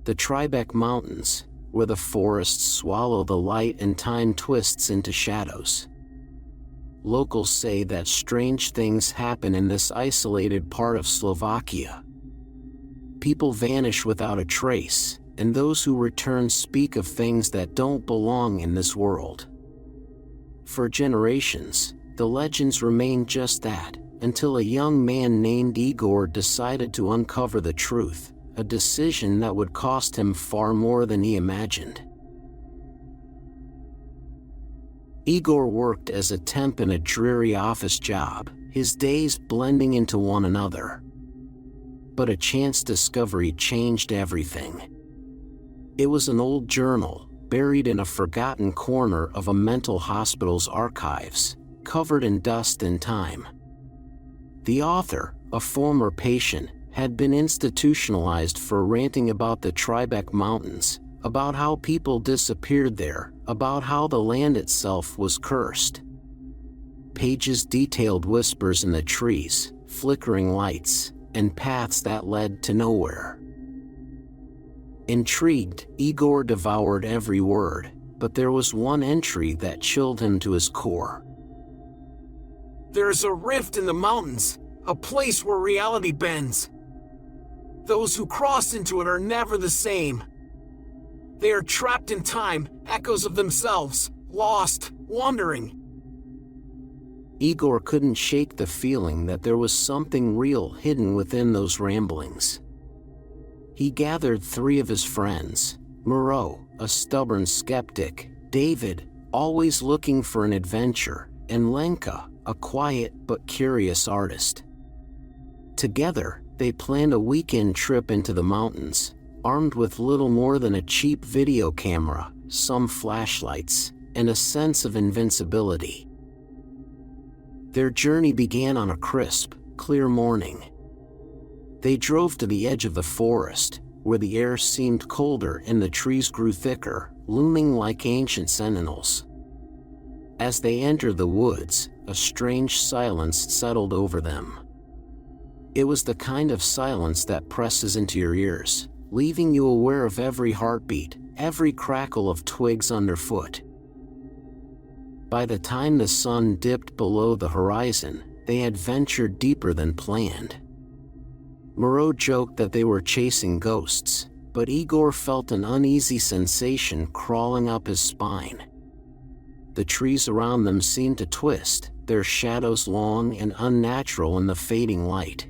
the Tribeč Mountains, where the forests swallow the light and time twists into shadows. Locals say that strange things happen in this isolated part of Slovakia. People vanish without a trace, and those who return speak of things that don't belong in this world. For generations, the legends remain just that, until a young man named Igor decided to uncover the truth, a decision that would cost him far more than he imagined. Igor worked as a temp in a dreary office job, his days blending into one another. But a chance discovery changed everything. It was an old journal, buried in a forgotten corner of a mental hospital's archives, covered in dust and time. The author, a former patient, had been institutionalized for ranting about the Tribeč Mountains, about how people disappeared there, about how the land itself was cursed. Pages detailed whispers in the trees, flickering lights, and paths that led to nowhere. Intrigued, Igor devoured every word, but there was one entry that chilled him to his core. There's a rift in the mountains, a place where reality bends. Those who cross into it are never the same. They are trapped in time, echoes of themselves, lost, wandering. Igor couldn't shake the feeling that there was something real hidden within those ramblings. He gathered 3 of his friends, Moreau, a stubborn skeptic, David, always looking for an adventure, and Lenka, a quiet but curious artist. Together, they planned a weekend trip into the mountains, armed with little more than a cheap video camera, some flashlights, and a sense of invincibility. Their journey began on a crisp, clear morning. They drove to the edge of the forest, where the air seemed colder and the trees grew thicker, looming like ancient sentinels. As they entered the woods, a strange silence settled over them. It was the kind of silence that presses into your ears, leaving you aware of every heartbeat, every crackle of twigs underfoot. By the time the sun dipped below the horizon, they had ventured deeper than planned. Moreau joked that they were chasing ghosts, but Igor felt an uneasy sensation crawling up his spine. The trees around them seemed to twist, their shadows long and unnatural in the fading light.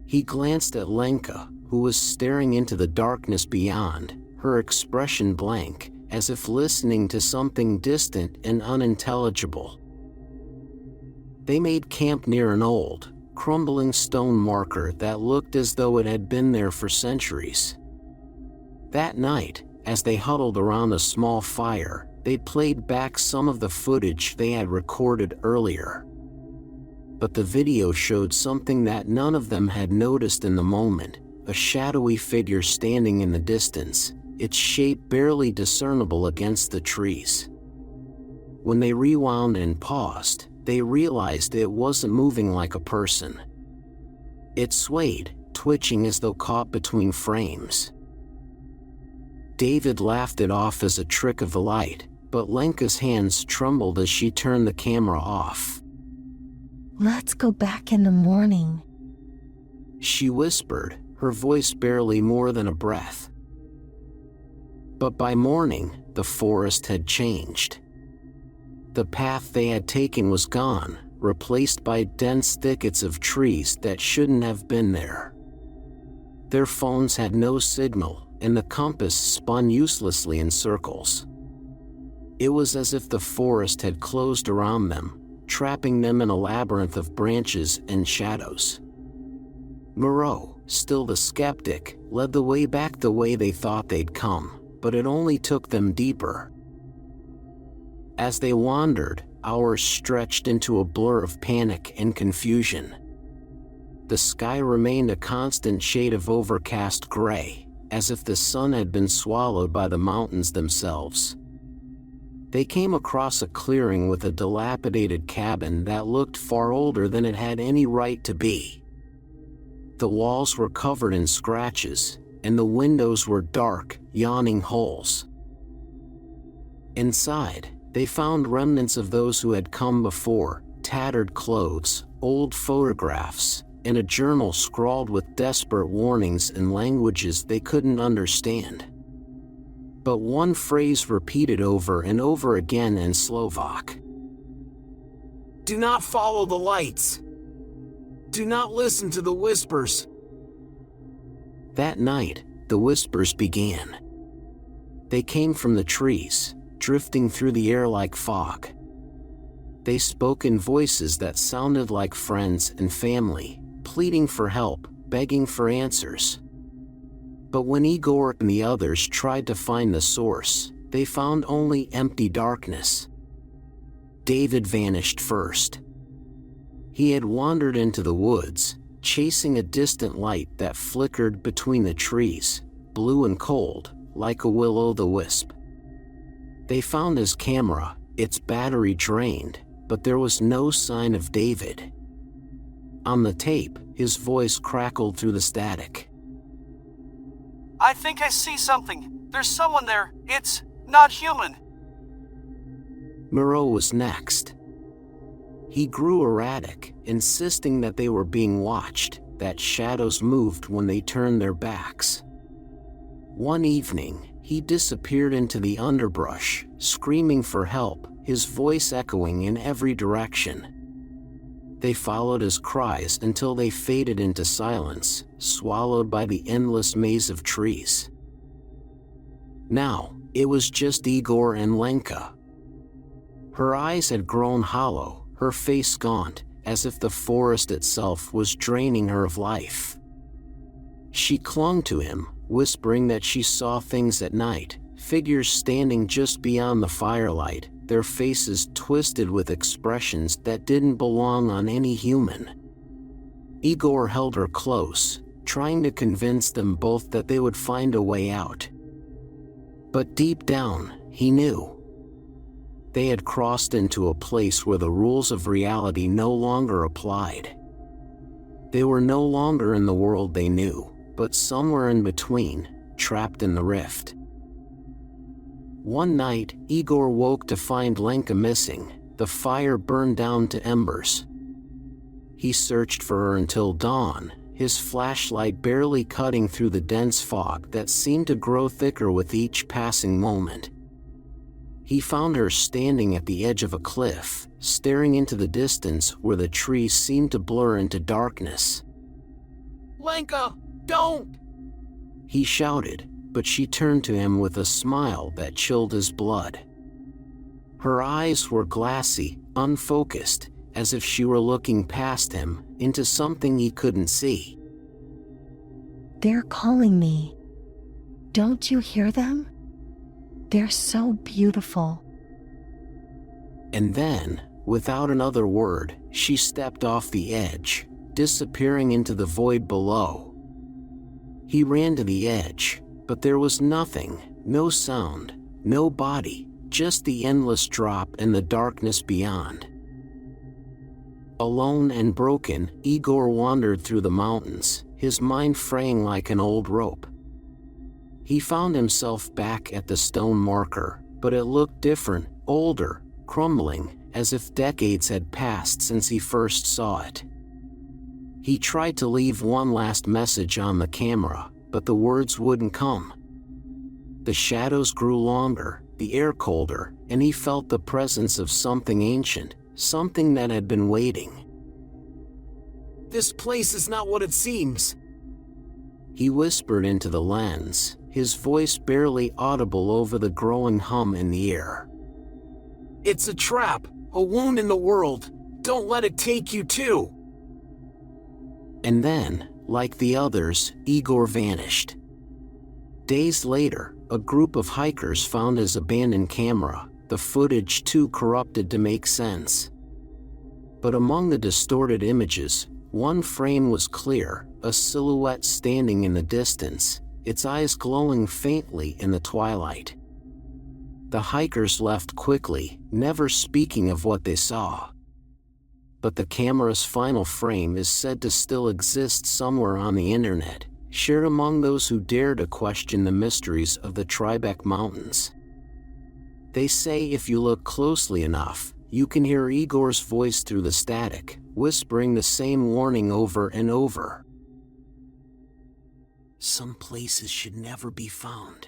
He glanced at Lenka, who was staring into the darkness beyond, her expression blank, as if listening to something distant and unintelligible. They made camp near an old, crumbling stone marker that looked as though it had been there for centuries. That night, as they huddled around a small fire, they played back some of the footage they had recorded earlier. But the video showed something that none of them had noticed in the moment, a shadowy figure standing in the distance, its shape barely discernible against the trees. When they rewound and paused, they realized it wasn't moving like a person. It swayed, twitching as though caught between frames. David laughed it off as a trick of the light, but Lenka's hands trembled as she turned the camera off. "Let's go back in the morning," she whispered, her voice barely more than a breath. But by morning, the forest had changed. The path they had taken was gone, replaced by dense thickets of trees that shouldn't have been there. Their phones had no signal, and the compass spun uselessly in circles. It was as if the forest had closed around them, trapping them in a labyrinth of branches and shadows. Moreau, still the skeptic, led the way back the way they thought they'd come, but it only took them deeper. As they wandered, hours stretched into a blur of panic and confusion. The sky remained a constant shade of overcast gray, as if the sun had been swallowed by the mountains themselves. They came across a clearing with a dilapidated cabin that looked far older than it had any right to be. The walls were covered in scratches, and the windows were dark, yawning holes. Inside, they found remnants of those who had come before, tattered clothes, old photographs, and a journal scrawled with desperate warnings in languages they couldn't understand. But one phrase repeated over and over again in Slovak. Do not follow the lights. Do not listen to the whispers. That night, the whispers began. They came from the trees, drifting through the air like fog. They spoke in voices that sounded like friends and family, pleading for help, begging for answers. But when Igor and the others tried to find the source, they found only empty darkness. David vanished first. He had wandered into the woods, chasing a distant light that flickered between the trees, blue and cold, like a will-o'-the-wisp. They found his camera, its battery drained, but there was no sign of David. On the tape, his voice crackled through the static. I think I see something. There's someone there. It's not human. Moreau was next. He grew erratic, insisting that they were being watched, that shadows moved when they turned their backs. One evening, he disappeared into the underbrush, screaming for help, his voice echoing in every direction. They followed his cries until they faded into silence, swallowed by the endless maze of trees. Now, it was just Igor and Lenka. Her eyes had grown hollow, her face gaunt, as if the forest itself was draining her of life. She clung to him, whispering that she saw things at night, figures standing just beyond the firelight, their faces twisted with expressions that didn't belong on any human. Igor held her close, trying to convince them both that they would find a way out. But deep down, he knew. They had crossed into a place where the rules of reality no longer applied. They were no longer in the world they knew, but somewhere in between, trapped in the rift. One night, Igor woke to find Lenka missing, the fire burned down to embers. He searched for her until dawn, his flashlight barely cutting through the dense fog that seemed to grow thicker with each passing moment. He found her standing at the edge of a cliff, staring into the distance where the trees seemed to blur into darkness. Lenka, don't! He shouted, but she turned to him with a smile that chilled his blood. Her eyes were glassy, unfocused, as if she were looking past him, into something he couldn't see. They're calling me. Don't you hear them? They're so beautiful. And then, without another word, she stepped off the edge, disappearing into the void below. He ran to the edge, but there was nothing, no sound, no body, just the endless drop and the darkness beyond. Alone and broken, Igor wandered through the mountains, his mind fraying like an old rope. He found himself back at the stone marker, but it looked different, older, crumbling, as if decades had passed since he first saw it. He tried to leave one last message on the camera, but the words wouldn't come. The shadows grew longer, the air colder, and he felt the presence of something ancient, something that had been waiting. This place is not what it seems. He whispered into the lens, his voice barely audible over the growing hum in the air. It's a trap, a wound in the world. Don't let it take you too. And then, like the others, Igor vanished. Days later, a group of hikers found his abandoned camera, the footage too corrupted to make sense. But among the distorted images, one frame was clear, a silhouette standing in the distance, its eyes glowing faintly in the twilight. The hikers left quickly, never speaking of what they saw. But the camera's final frame is said to still exist somewhere on the internet, shared among those who dare to question the mysteries of the Tribeč Mountains. They say if you look closely enough, you can hear Igor's voice through the static, whispering the same warning over and over. Some places should never be found.